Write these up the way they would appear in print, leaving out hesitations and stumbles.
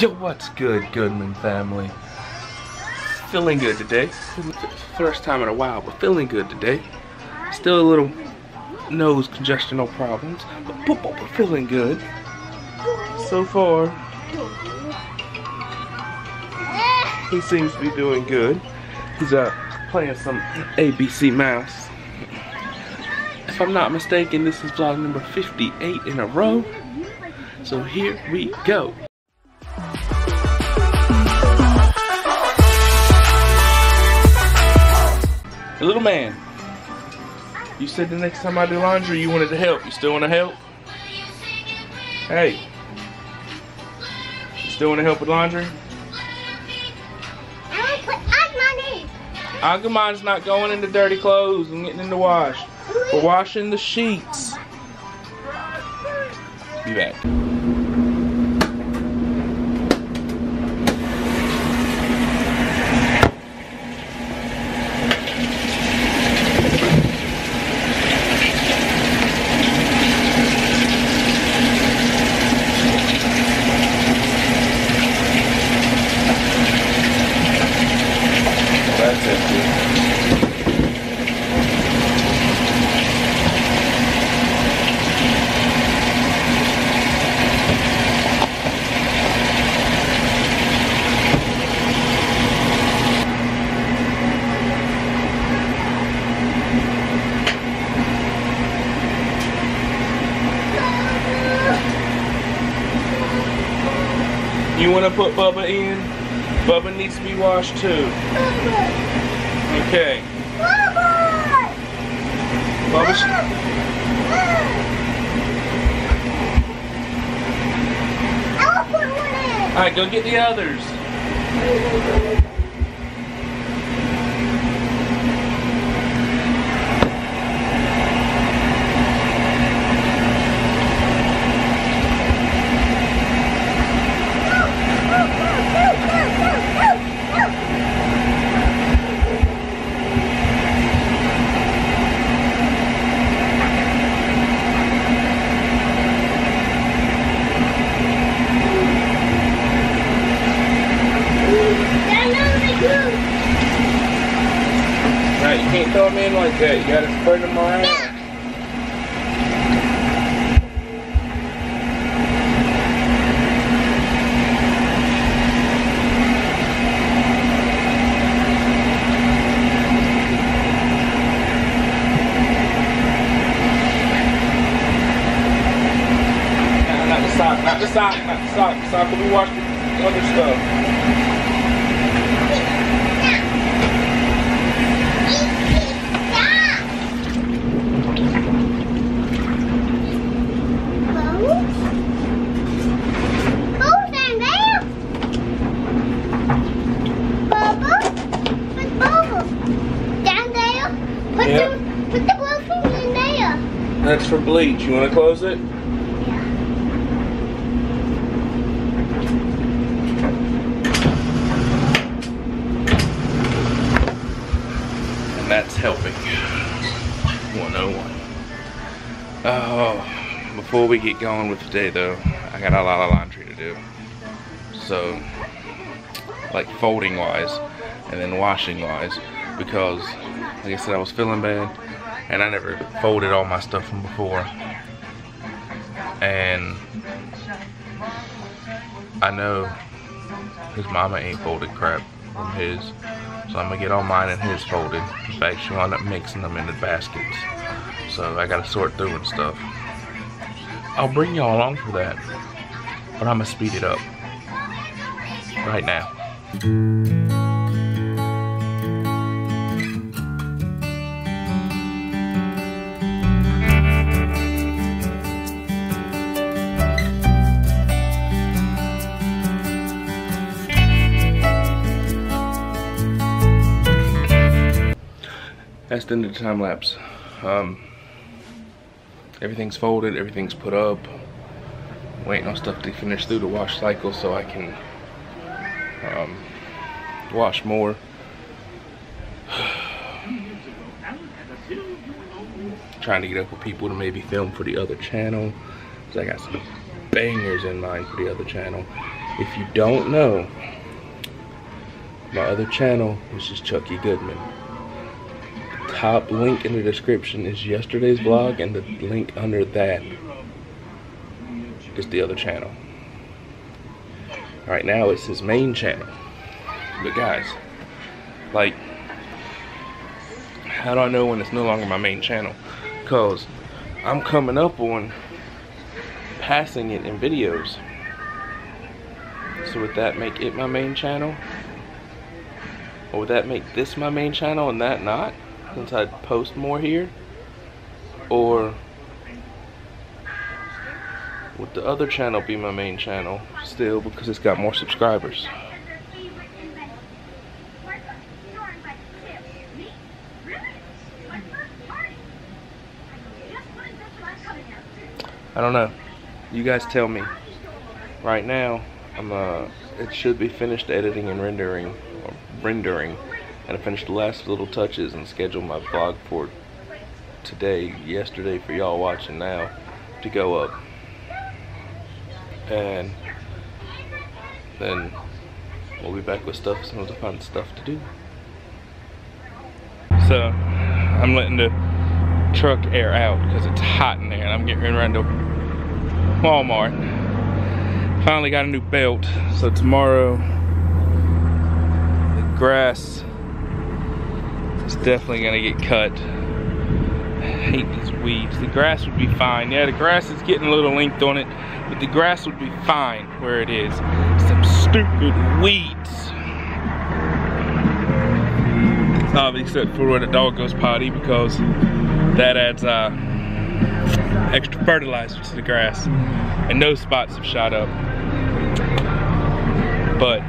Yo, what's good, Goodman family? Feeling good today. First time in a while, but feeling good today. Still a little nose congestional problems, but feeling good. So far, he seems to be doing good. He's playing some ABC Mouse. If I'm not mistaken, this is vlog number 58 in a row. So here we go. Hey, little man, you said the next time I do laundry you wanted to help. You still want to help? Hey, you still want to help with laundry? I want to put Agumon in. Agumon's not going into dirty clothes and getting in the wash. We're washing the sheets. Be back. That's it, dude. You want to put Bubba in? Bubba needs to be washed too. Okay. Bubba. I'll put one in. Alright, go get the others. Right, you can't throw them in like that. You gotta spread them around. Not the sock, not the sock, not the sock. The sock will be washed with other stuff. Put the blue thing in there. That's for bleach. You want to close it? And that's helping. 101. Oh, before we get going with today though, I got a lot of laundry to do. So, like folding wise and then washing wise, because like I said, I was feeling bad and I never folded all my stuff from before, and I know his mama ain't folded crap from his, so I'm gonna get all mine and his folded. In fact, she'll end up mixing them into baskets, so I gotta sort through and stuff. I'll bring y'all along for that, but I'm gonna speed it up right now. That's the end of the time lapse. Everything's folded, everything's put up. Waiting on stuff to finish through the wash cycle so I can wash more. Trying to get up with people to maybe film for the other channel, because I got some bangers in mind for the other channel. If you don't know, my other channel is just Chucky Goodman. The top link in the description is yesterday's vlog, and the link under that is the other channel. Right now it's his main channel. But guys, like, how do I know when it's no longer my main channel? Because I'm coming up on passing it in videos. So would that make it my main channel? Or would that make this my main channel and that not? Since I'd post more here? Or would the other channel be my main channel still because it's got more subscribers? I don't know. You guys tell me. Right now, it should be finished editing and rendering, and I finished the last little touches and scheduled my vlog for yesterday for y'all watching now to go up. And then we'll be back with stuff, some of the fun stuff to do. So I'm letting the truck air out because it's hot in there, and I'm getting around to Walmart. Finally got a new belt, so tomorrow the grass is definitely gonna get cut. I hate these weeds. The grass would be fine. Yeah, the grass is getting a little length on it, but the grass would be fine where it is. Some stupid weeds. Except for where the dog goes potty, because that adds extra fertilizer to the grass, and those spots have shot up. But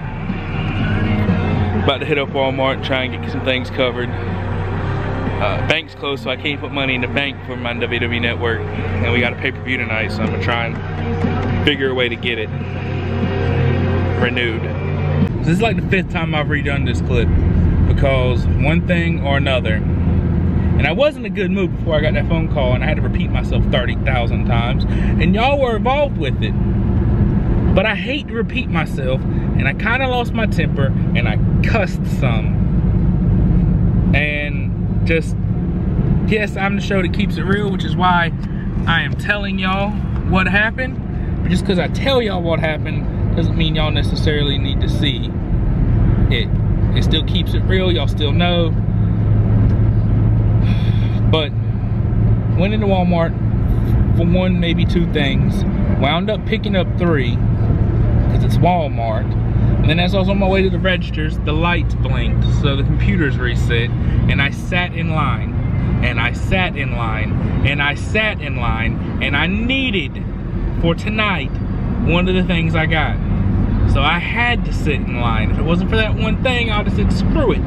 about to hit up Walmart and try and get some things covered. Bank's closed, so I can't put money in the bank for my WWE Network, and we got a pay-per-view tonight, so I'm gonna try and figure a way to get it renewed. This is like the 5th time I've redone this clip, because one thing or another, and I was in a good mood before I got that phone call, and I had to repeat myself 30,000 times, and y'all were involved with it. But I hate to repeat myself, and I kind of lost my temper, and I cussed some. And just, yes, I'm the show that keeps it real, which is why I am telling y'all what happened. But just because I tell y'all what happened doesn't mean y'all necessarily need to see it. It still keeps it real, y'all still know. But went into Walmart for one, maybe two things. Wound up picking up 3, because it's Walmart. And then as I was on my way to the registers, the lights blinked, so the computer's reset, and I sat in line, and I sat in line, and I sat in line, and I needed, for tonight, one of the things I got. So I had to sit in line. If it wasn't for that one thing, I would have said screw it,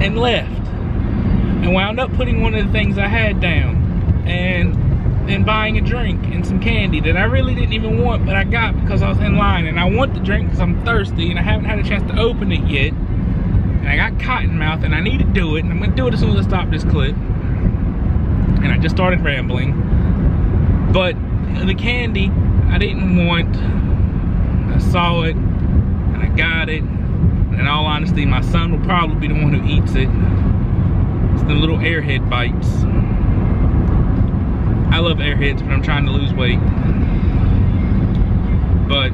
and left. And wound up putting one of the things I had down, and buying a drink and some candy that I really didn't even want, but I got because I was in line, and I want the drink because I'm thirsty and I haven't had a chance to open it yet, and I got cotton mouth and I need to do it, and I'm gonna do it as soon as I stop this clip. And I just started rambling, but the candy I didn't want. I saw it and I got it, and in all honesty, my son will probably be the one who eats it. It's the little Airhead bites. I love Airheads, but I'm trying to lose weight. But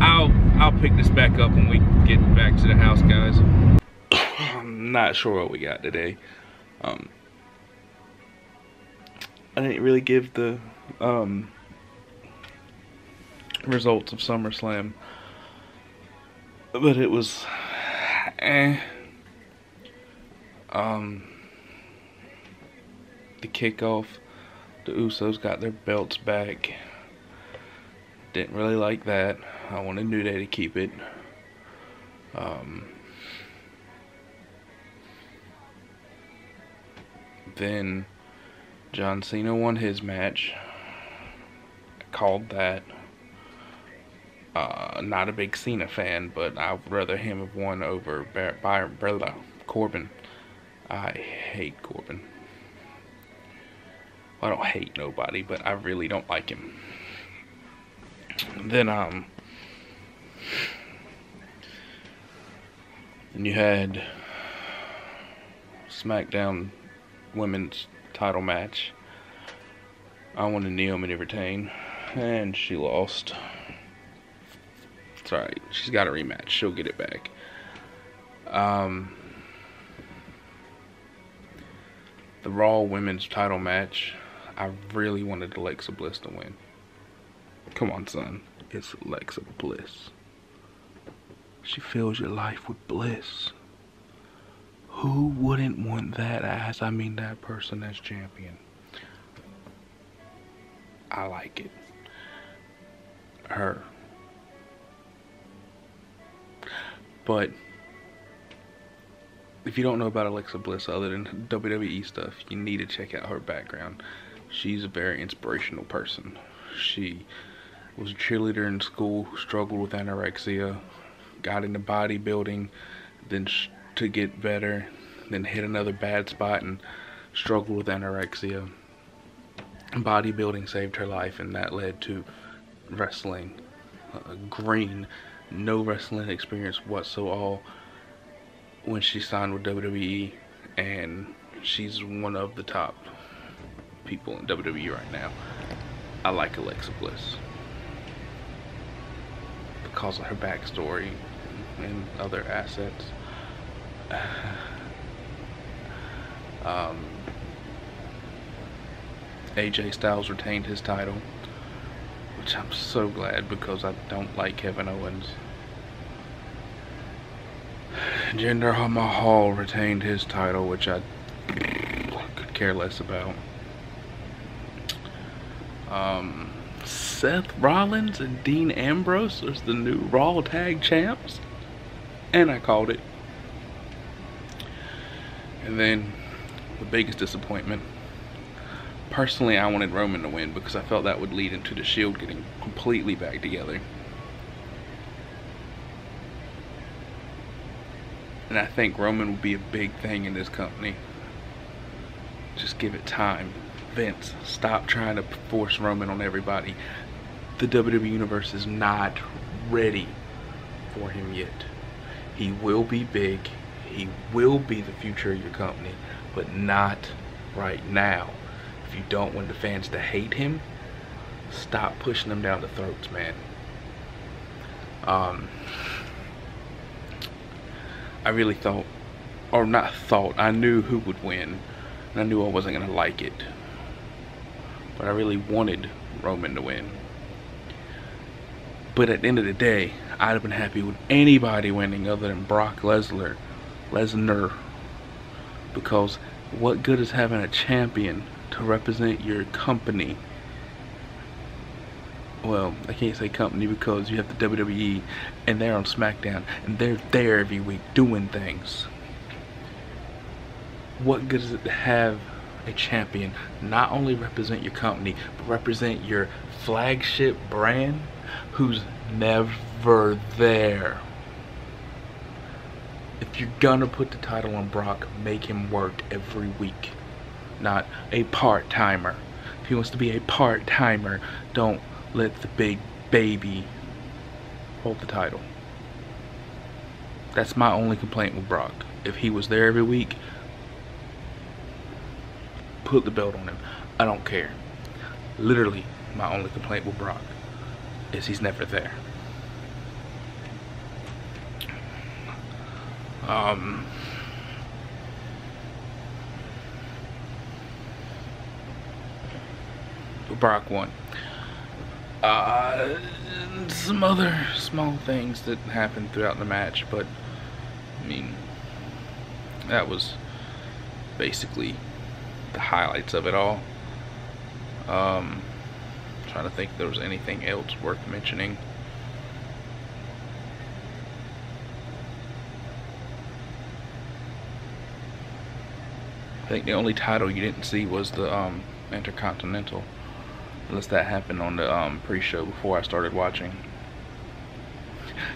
I'll pick this back up when we get back to the house, guys. I'm not sure what we got today. I didn't really give the results of SummerSlam, but it was the kickoff, the Usos got their belts back. Didn't really like that. I wanted New Day to keep it. Then John Cena won his match. I called that. Not a big Cena fan, but I'd rather him have won over Corbin. I hate Corbin. Well, I don't hate nobody, but I really don't like him. Then and you had SmackDown Women's title match. I wanted Naomi to retain, and she lost. It's alright, she's got a rematch, she'll get it back. The Raw Women's title match, I really wanted Alexa Bliss to win. Come on, son, it's Alexa Bliss. She fills your life with bliss. Who wouldn't want that as, I mean, that person as champion? I like it. Her. But if you don't know about Alexa Bliss other than WWE stuff, you need to check out her background. She's a very inspirational person. She was a cheerleader in school, struggled with anorexia, got into bodybuilding, then to get better, then hit another bad spot and struggled with anorexia. Bodybuilding saved her life, and that led to wrestling. Green, no wrestling experience whatsoever when she signed with WWE, and she's one of the top people in WWE right now. I like Alexa Bliss because of her backstory and other assets. AJ Styles retained his title, which I'm so glad because I don't like Kevin Owens. Jinder Mahal retained his title, which I could care less about. Seth Rollins and Dean Ambrose is the new Raw Tag Champs, and I called it. And then the biggest disappointment. Personally, I wanted Roman to win because I felt that would lead into the Shield getting completely back together. And I think Roman will be a big thing in this company. Just give it time. Vince, stop trying to force Roman on everybody. The WWE Universe is not ready for him yet. He will be big. He will be the future of your company, but not right now. If you don't want the fans to hate him, stop pushing them down the throats, man. I really thought, or not thought, I knew who would win, and I knew I wasn't going to like it. But I really wanted Roman to win. But at the end of the day, I'd have been happy with anybody winning other than Brock Lesnar. Because what good is having a champion to represent your company? Well, I can't say company because you have the WWE and they're on SmackDown and they're there every week doing things. What good is it to have a champion not only represent your company but represent your flagship brand who's never there? If you're gonna put the title on Brock, make him work every week, not a part-timer. If he wants to be a part-timer, don't let the big baby hold the title. That's my only complaint with Brock. If he was there every week, put the belt on him. I don't care. Literally, my only complaint with Brock is he's never there. Brock won. Some other small things that happened throughout the match, but I mean, that was basically the highlights of it all. Trying to think if there was anything else worth mentioning. I think the only title you didn't see was the Intercontinental, unless that happened on the pre-show before I started watching.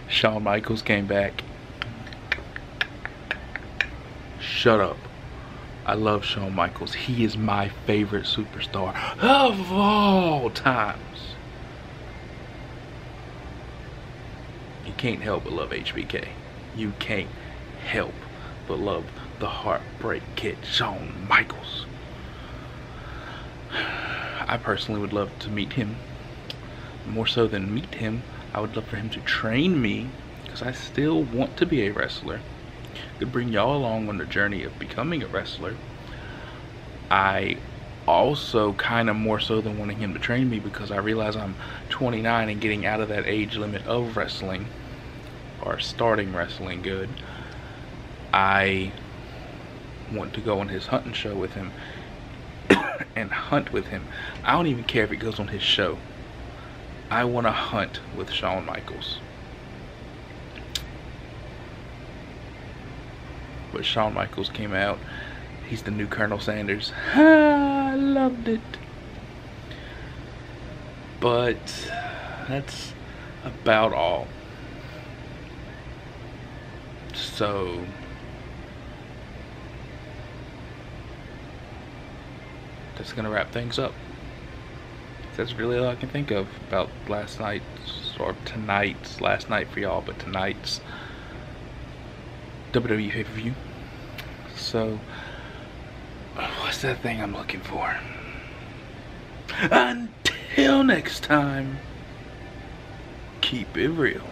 Shawn Michaels came back. Shut up. I love Shawn Michaels. He is my favorite superstar of all times. You can't help but love HBK. You can't help but love the Heartbreak Kid, Shawn Michaels. I personally would love to meet him. More so than meet him, I would love for him to train me, because I still want to be a wrestler. Could bring y'all along on the journey of becoming a wrestler. I also kind of more so than wanting him to train me, because I realize I'm 29 and getting out of that age limit of wrestling, or starting wrestling good. I want to go on his hunting show with him and hunt with him. I don't even care if it goes on his show. I want to hunt with Shawn Michaels. But Shawn Michaels came out. He's the new Colonel Sanders. I loved it. But that's about all. So that's gonna wrap things up. That's really all I can think of about last night's, or tonight's, last night for y'all, but tonight's WWE pay-per-view. So what's that thing I'm looking for? Until next time, keep it real.